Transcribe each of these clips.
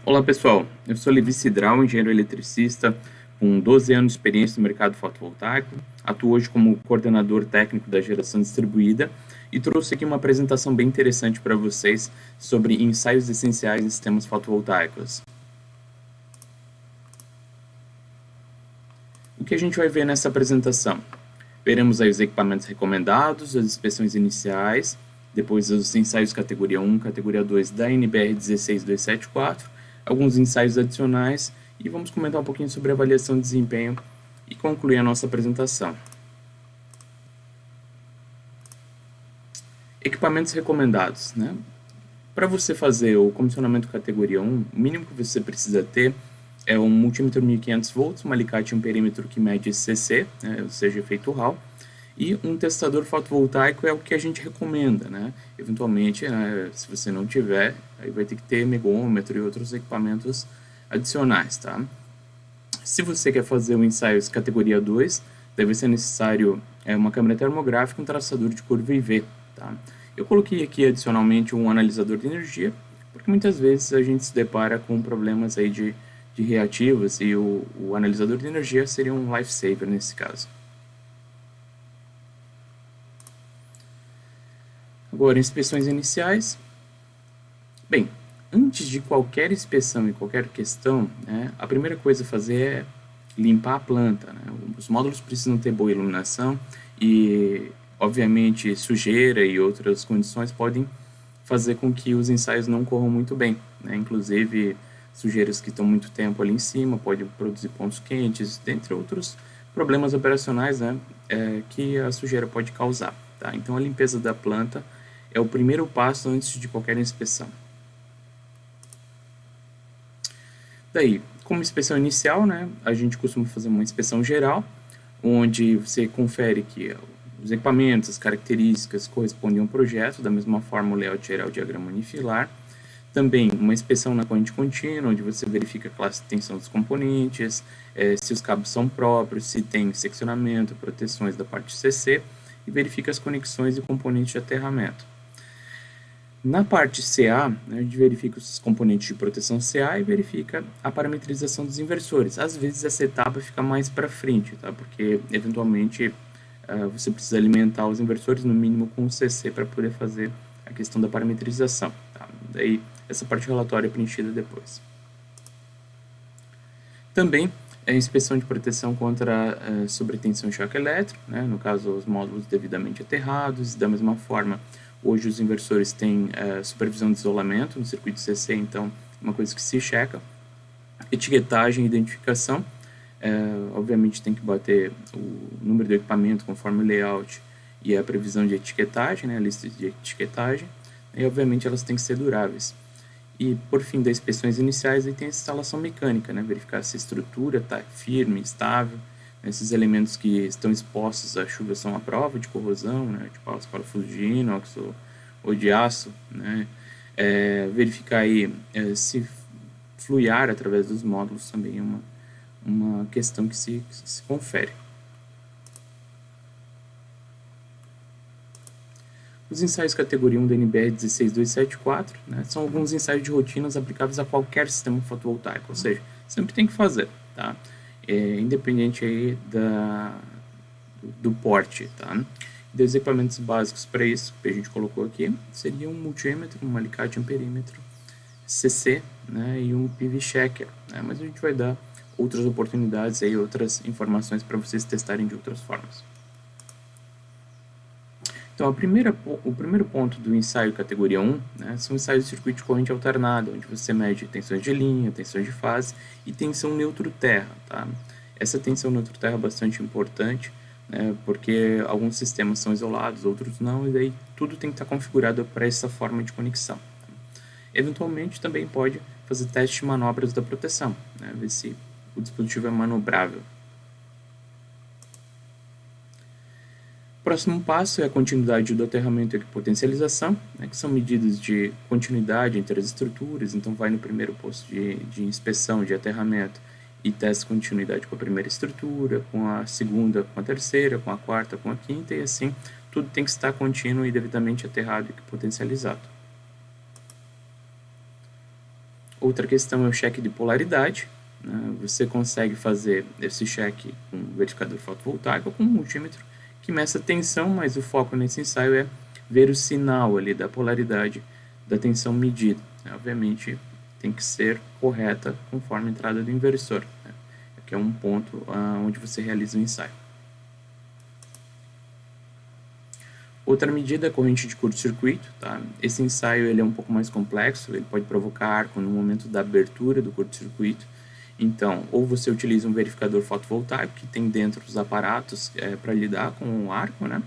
Olá pessoal, eu sou Levi Cidral, engenheiro eletricista com 12 anos de experiência no mercado fotovoltaico, atuo hoje como coordenador técnico da geração distribuída e trouxe aqui uma apresentação bem interessante para vocês sobre ensaios essenciais em sistemas fotovoltaicos. O que a gente vai ver nessa apresentação? Veremos aí os equipamentos recomendados, as inspeções iniciais, depois os ensaios categoria 1, categoria 2 da NBR 16274, alguns ensaios adicionais e vamos comentar um pouquinho sobre a avaliação de desempenho e concluir a nossa apresentação. Equipamentos recomendados, né? Para você fazer o comissionamento categoria 1, o mínimo que você precisa ter é um multímetro 1500 volts, um alicate e um perímetro que mede CC, né, ou seja, efeito Hall, e um testador fotovoltaico é o que a gente recomenda, né? Eventualmente, se você não tiver, aí vai ter que ter megômetro e outros equipamentos adicionais, tá? Se você quer fazer um ensaio categoria 2, deve ser necessário uma câmera termográfica e um traçador de curva IV, tá? Eu coloquei aqui adicionalmente um analisador de energia, porque muitas vezes a gente se depara com problemas aí de reativos e o analisador de energia seria um lifesaver nesse caso. Agora, inspeções iniciais. Bem, antes de qualquer inspeção e qualquer questão, né, a primeira coisa a fazer é limpar a planta, né? Os módulos precisam ter boa iluminação e, obviamente, sujeira e outras condições podem fazer com que os ensaios não corram muito bem, né? Inclusive, sujeiras que estão muito tempo ali em cima podem produzir pontos quentes, dentre outros problemas operacionais, né, que a sujeira pode causar, tá? Então, a limpeza da planta é o primeiro passo antes de qualquer inspeção. Daí, como inspeção inicial, né, a gente costuma fazer uma inspeção geral, onde você confere que os equipamentos, as características correspondem ao projeto, da mesma forma o layout geral, o diagrama unifilar. Também uma inspeção na corrente contínua, onde você verifica a classe de tensão dos componentes, se os cabos são próprios, se tem seccionamento, proteções da parte CC, e verifica as conexões e componentes de aterramento. Na parte CA, a gente verifica os componentes de proteção CA e verifica a parametrização dos inversores. Às vezes essa etapa fica mais para frente, tá? Porque eventualmente você precisa alimentar os inversores no mínimo com o CC para poder fazer a questão da parametrização, tá? Daí essa parte relatória é preenchida depois. Também a inspeção de proteção contra sobretensão e choque elétrico, né? No caso os módulos devidamente aterrados, da mesma forma. Hoje os inversores têm supervisão de isolamento no circuito CC, então é uma coisa que se checa. Etiquetagem e identificação, obviamente tem que bater o número do equipamento conforme o layout e a previsão de etiquetagem, né, a lista de etiquetagem, e obviamente elas têm que ser duráveis. E por fim das inspeções iniciais, aí tem a instalação mecânica, né, verificar se a estrutura está firme, estável. Esses elementos que estão expostos à chuva são à prova de corrosão, né, tipo os parafusos de inox ou de aço, né, verificar aí se flui ar através dos módulos também é uma questão que se confere. Os ensaios categoria 1 da NBR 16274, né, são alguns ensaios de rotinas aplicáveis a qualquer sistema fotovoltaico, ou seja, sempre tem que fazer, tá? Independente aí do porte, tá? Dos equipamentos básicos para isso, que a gente colocou aqui, seria um multímetro, um alicate, um perímetro, CC, né, e um PV checker, né? Mas a gente vai dar outras oportunidades aí, outras informações para vocês testarem de outras formas. Então, o primeiro ponto do ensaio categoria 1, né, são ensaios de circuito de corrente alternada, onde você mede tensões de linha, tensões de fase e tensão neutro-terra, tá? Essa tensão neutro-terra é bastante importante, né, porque alguns sistemas são isolados, outros não, e daí tudo tem que estar configurado para essa forma de conexão. Eventualmente, também pode fazer teste de manobras da proteção, né, ver se o dispositivo é manobrável. O próximo passo é a continuidade do aterramento e potencialização, né, que são medidas de continuidade entre as estruturas, então vai no primeiro posto de inspeção de aterramento e testa continuidade com a primeira estrutura, com a segunda, com a terceira, com a quarta, com a quinta, e assim tudo tem que estar contínuo e devidamente aterrado e potencializado. Outra questão é o cheque de polaridade, né? Você consegue fazer esse cheque com um verificador fotovoltaico ou com um multímetro que meça a tensão, mas o foco nesse ensaio é ver o sinal ali da polaridade da tensão medida. Obviamente tem que ser correta conforme a entrada do inversor, né? Que é um ponto onde você realiza o ensaio. Outra medida é a corrente de curto-circuito. Tá? Esse ensaio ele é um pouco mais complexo, ele pode provocar arco no momento da abertura do curto-circuito. Então, ou você utiliza um verificador fotovoltaico, que tem dentro os aparatos para lidar com o arco, né?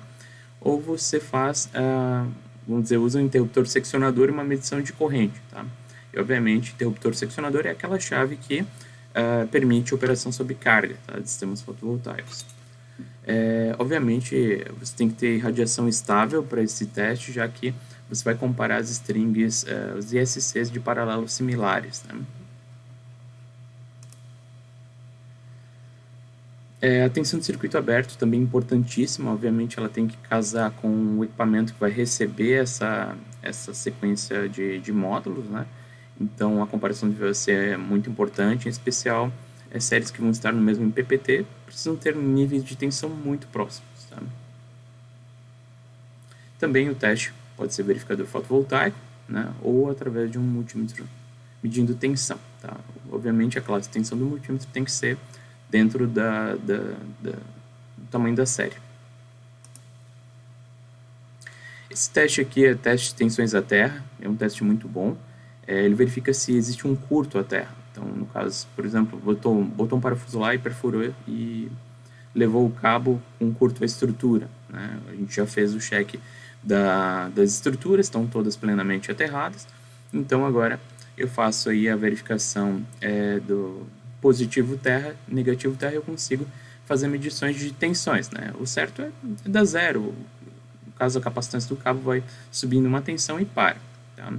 Ou você faz, vamos dizer, usa um interruptor seccionador e uma medição de corrente. Tá? E, obviamente, interruptor seccionador é aquela chave que permite operação sob carga, tá? De sistemas fotovoltaicos. Obviamente, você tem que ter radiação estável para esse teste, já que você vai comparar as strings, os ISCs de paralelos similares. Né? A tensão de circuito aberto também é importantíssima, obviamente ela tem que casar com o equipamento que vai receber essa sequência de módulos, né? Então a comparação deve ser muito importante, em especial séries que vão estar no mesmo PPT precisam ter níveis de tensão muito próximos. Tá? Também o teste pode ser verificador fotovoltaico, né? Ou através de um multímetro medindo tensão. Tá? Obviamente a classe de tensão do multímetro tem que ser dentro do tamanho da série. Esse teste aqui é teste de tensões à terra, é um teste muito bom. Ele verifica se existe um curto à terra. Então, no caso, por exemplo, botou um parafuso lá e perfurou e levou o cabo com curto à estrutura. Né? A gente já fez o cheque das estruturas, estão todas plenamente aterradas. Então, agora eu faço aí a verificação do positivo terra, negativo terra, eu consigo fazer medições de tensões, né? O certo é dar zero, no caso a capacitância do cabo vai subindo uma tensão e para, tá?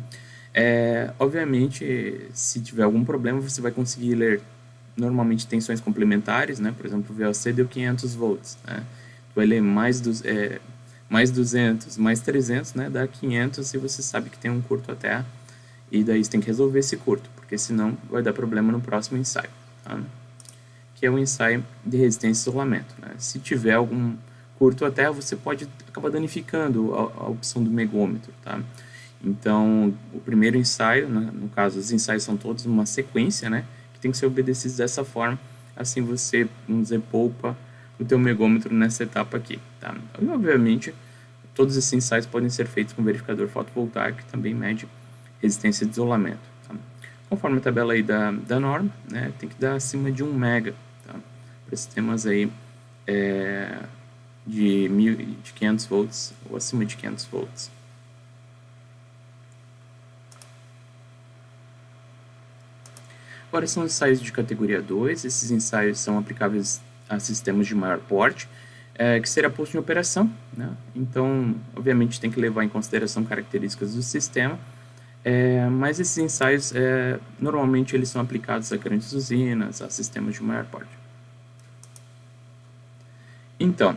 Obviamente, se tiver algum problema, você vai conseguir ler normalmente tensões complementares, né? Por exemplo, o VOC deu 500 volts, né? Vai ler mais 200, mais 300, né? Dá 500 e você sabe que tem um curto à terra e daí você tem que resolver esse curto, porque senão vai dar problema no próximo ensaio. Tá? Que é o ensaio de resistência e isolamento. Né? Se tiver algum curto à terra, você pode acabar danificando a opção do megômetro. Tá? Então, o primeiro ensaio, né, no caso, os ensaios são todos uma sequência, né, que tem que ser obedecidos dessa forma, assim você, vamos dizer, poupa o teu megômetro nessa etapa aqui. Tá? E, obviamente, todos esses ensaios podem ser feitos com verificador fotovoltaico, que também mede resistência de isolamento. Conforme a tabela aí da norma, né, tem que dar acima de 1 mega, tá? Para sistemas aí de 500 volts ou acima de 500 volts. Agora são ensaios de categoria 2, esses ensaios são aplicáveis a sistemas de maior porte, que será posto em operação, né? Então, obviamente, tem que levar em consideração características do sistema, mas esses ensaios, normalmente, eles são aplicados a grandes usinas, a sistemas de maior porte. Então,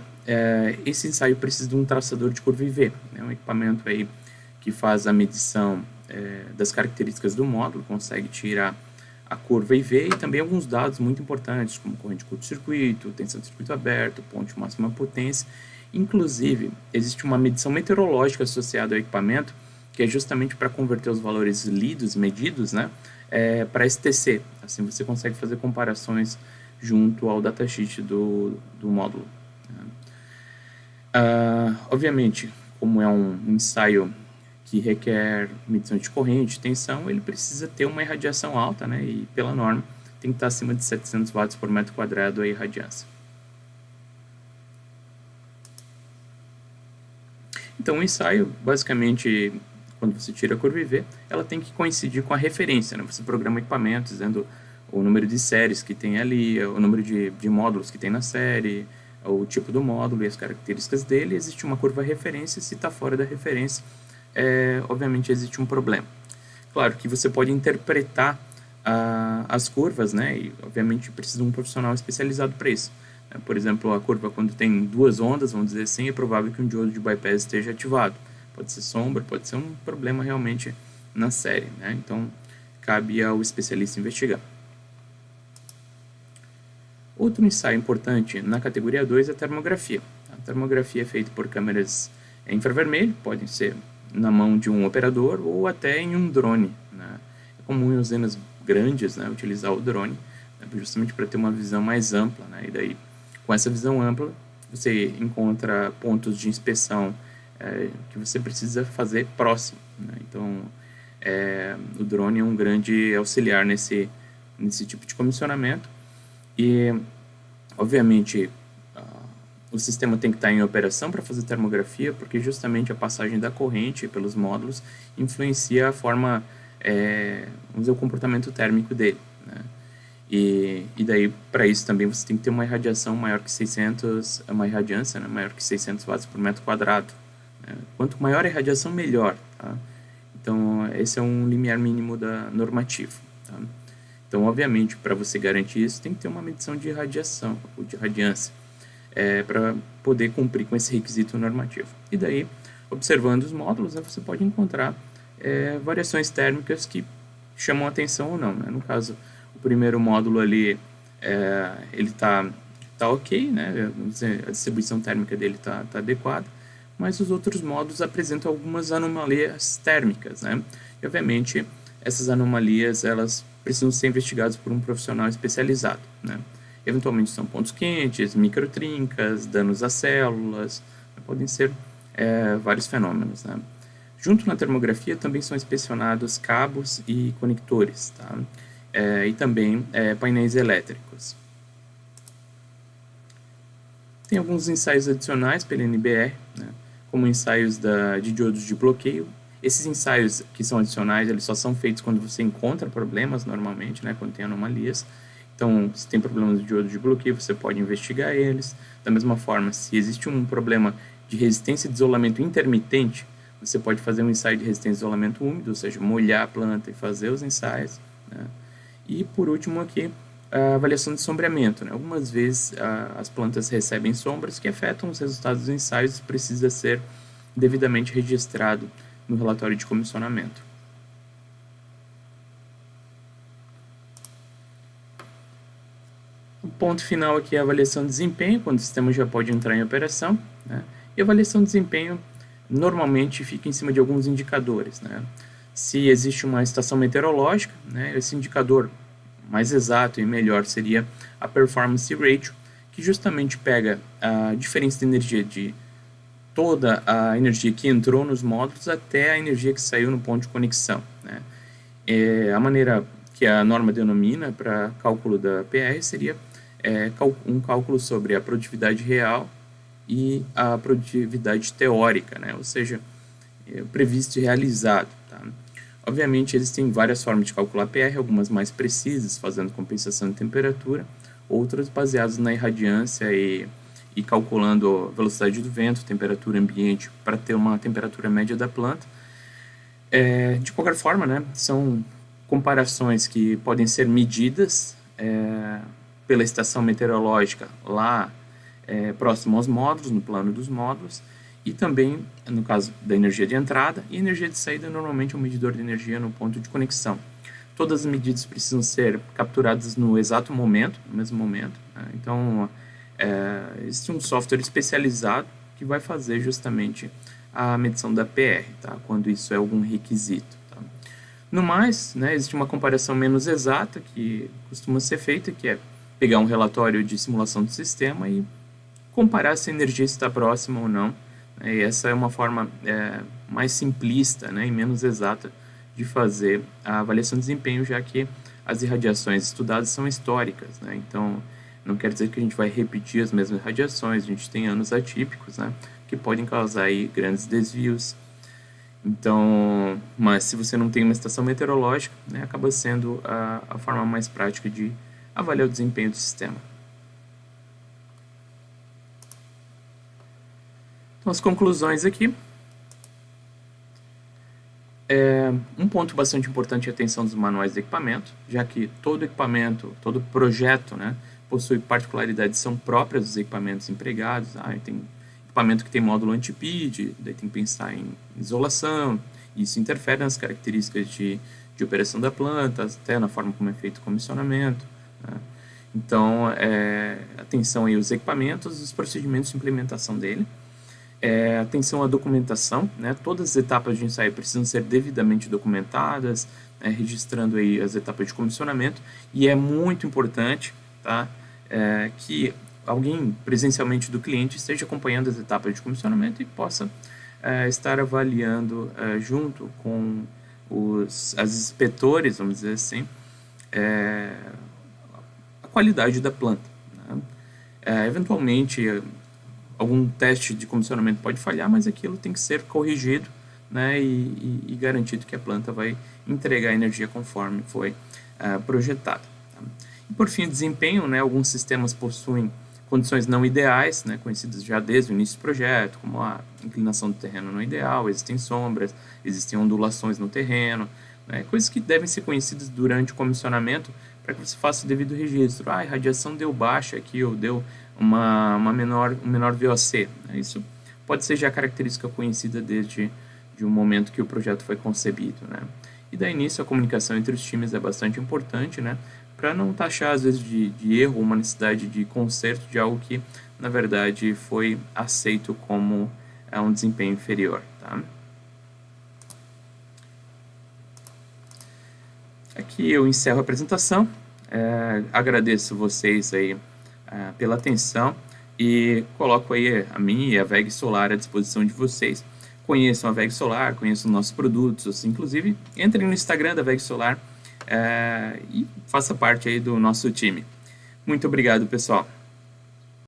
esse ensaio precisa de um traçador de curva IV, né, um equipamento aí que faz a medição das características do módulo, consegue tirar a curva IV e também alguns dados muito importantes, como corrente de curto-circuito, tensão de circuito aberto, ponto de máxima potência. Inclusive, existe uma medição meteorológica associada ao equipamento, que é justamente para converter os valores lidos, medidos, né, para STC. Assim você consegue fazer comparações junto ao datasheet do módulo. Obviamente, como é um ensaio que requer medição de corrente, tensão, ele precisa ter uma irradiação alta, né, e pela norma tem que estar acima de 700 watts por metro quadrado a irradiância. Então, o ensaio, basicamente, quando você tira a curva IV, ela tem que coincidir com a referência, né? Você programa o equipamento dizendo o número de séries que tem ali, o número de módulos que tem na série, o tipo do módulo e as características dele. Existe uma curva referência, se está fora da referência, obviamente existe um problema. Claro que você pode interpretar as curvas, né? E obviamente precisa de um profissional especializado para isso. Por exemplo, a curva quando tem duas ondas, vamos dizer assim, é provável que um diodo de bypass esteja ativado. Pode ser sombra, pode ser um problema realmente na série, né? Então, cabe ao especialista investigar. Outro ensaio importante na categoria 2 é a termografia. A termografia é feita por câmeras infravermelho, podem ser na mão de um operador ou até em um drone, né? É comum em usinas grandes, né, utilizar o drone, né, justamente para ter uma visão mais ampla, né? E daí, com essa visão ampla, você encontra pontos de inspeção que você precisa fazer próximo, né? Então, o drone é um grande auxiliar nesse tipo de comissionamento. E, obviamente, o sistema tem que estar em operação para fazer termografia, porque justamente a passagem da corrente pelos módulos influencia a forma, vamos dizer, o comportamento térmico dele, né? E daí, para isso também, você tem que ter uma irradiação maior que 600, uma irradiância, né, maior que 600 watts por metro quadrado, né? Quanto maior a irradiação, melhor, tá? Então, esse é um limiar mínimo normativo, tá? Então, obviamente, para você garantir isso, tem que ter uma medição de radiação, ou de radiância, para poder cumprir com esse requisito normativo. E daí, observando os módulos, né, você pode encontrar variações térmicas que chamam a atenção ou não, né? No caso, o primeiro módulo ali, ele tá ok, né? Vamos dizer, a distribuição térmica dele tá adequada, mas os outros módulos apresentam algumas anomalias térmicas, né? E, obviamente, essas anomalias, elas precisam ser investigadas por um profissional especializado, né? Eventualmente são pontos quentes, microtrincas, danos às células, né? Podem ser vários fenômenos, né? Junto na termografia também são inspecionados cabos e conectores, tá? E também painéis elétricos. Tem alguns ensaios adicionais pela NBR, né? Como ensaios de diodos de bloqueio. Esses ensaios que são adicionais, eles só são feitos quando você encontra problemas, normalmente, né, quando tem anomalias. Então, se tem problemas de diodo de bloqueio, você pode investigar eles. Da mesma forma, se existe um problema de resistência de isolamento intermitente, você pode fazer um ensaio de resistência de isolamento úmido, ou seja, molhar a planta e fazer os ensaios, né? E, por último, aqui, a avaliação de sombreamento, né? Algumas vezes as plantas recebem sombras que afetam os resultados dos ensaios e precisa ser devidamente registrado no relatório de comissionamento. O ponto final aqui é a avaliação de desempenho, quando o sistema já pode entrar em operação, né? E a avaliação de desempenho normalmente fica em cima de alguns indicadores, né? Se existe uma estação meteorológica, né, esse indicador mais exato e melhor seria a performance ratio, que justamente pega a diferença de energia de toda a energia que entrou nos módulos até a energia que saiu no ponto de conexão, né? A maneira que a norma denomina para cálculo da PR seria um cálculo sobre a produtividade real e a produtividade teórica, né? Ou seja, previsto e realizado, tá? Obviamente, existem várias formas de calcular PR, algumas mais precisas, fazendo compensação de temperatura, outras baseadas na irradiância e calculando a velocidade do vento, temperatura ambiente, para ter uma temperatura média da planta. De qualquer forma, né, são comparações que podem ser medidas pela estação meteorológica lá próximo aos módulos, no plano dos módulos, e também, no caso da energia de entrada, e energia de saída normalmente é um medidor de energia no ponto de conexão. Todas as medidas precisam ser capturadas no exato momento, no mesmo momento, né? Então, existe um software especializado que vai fazer justamente a medição da PR, tá? Quando isso é algum requisito, tá? No mais, né, existe uma comparação menos exata que costuma ser feita, que é pegar um relatório de simulação do sistema e comparar se a energia está próxima ou não. E essa é uma forma mais simplista, né, e menos exata de fazer a avaliação de desempenho, já que as irradiações estudadas são históricas, né? Então, não quer dizer que a gente vai repetir as mesmas radiações, a gente tem anos atípicos, né, que podem causar aí grandes desvios. Então, mas se você não tem uma estação meteorológica, né, acaba sendo a forma mais prática de avaliar o desempenho do sistema. Então, as conclusões aqui. Um ponto bastante importante é a atenção dos manuais de equipamento, já que todo equipamento, todo projeto, né, possui particularidades que são próprias dos equipamentos empregados. Tem equipamento que tem módulo anti-PID, daí tem que pensar em isolação, isso interfere nas características de de operação da planta, até na forma como é feito o comissionamento, né? Então, atenção aí aos equipamentos, os procedimentos de implementação dele. Atenção à documentação, né? Todas as etapas de ensaio precisam ser devidamente documentadas, né? Registrando aí as etapas de comissionamento, e é muito importante, tá? Que alguém presencialmente do cliente esteja acompanhando as etapas de comissionamento e possa estar avaliando junto com as inspetores, vamos dizer assim, a qualidade da planta, né? Eventualmente, algum teste de comissionamento pode falhar, mas aquilo tem que ser corrigido, né, e garantido que a planta vai entregar a energia conforme foi projetada. Tá? E por fim, desempenho, né, alguns sistemas possuem condições não ideais, né, conhecidas já desde o início do projeto, como a inclinação do terreno não ideal, existem sombras, existem ondulações no terreno, né, coisas que devem ser conhecidas durante o comissionamento para que você faça o devido registro. A radiação deu baixa aqui, ou deu um menor VOC. Né? Isso pode ser já característica conhecida desde o momento que o projeto foi concebido. Né? E daí nisso a comunicação entre os times é bastante importante, né? Para não taxar às vezes de erro ou uma necessidade de conserto de algo que na verdade foi aceito como um desempenho inferior. Tá? Aqui eu encerro a apresentação. Agradeço vocês aí pela atenção e coloco aí a minha e a VEG Solar à disposição de vocês. Conheçam a VEG Solar, conheçam nossos produtos, inclusive entrem no Instagram da VEG Solar e faça parte aí do nosso time. Muito obrigado, pessoal.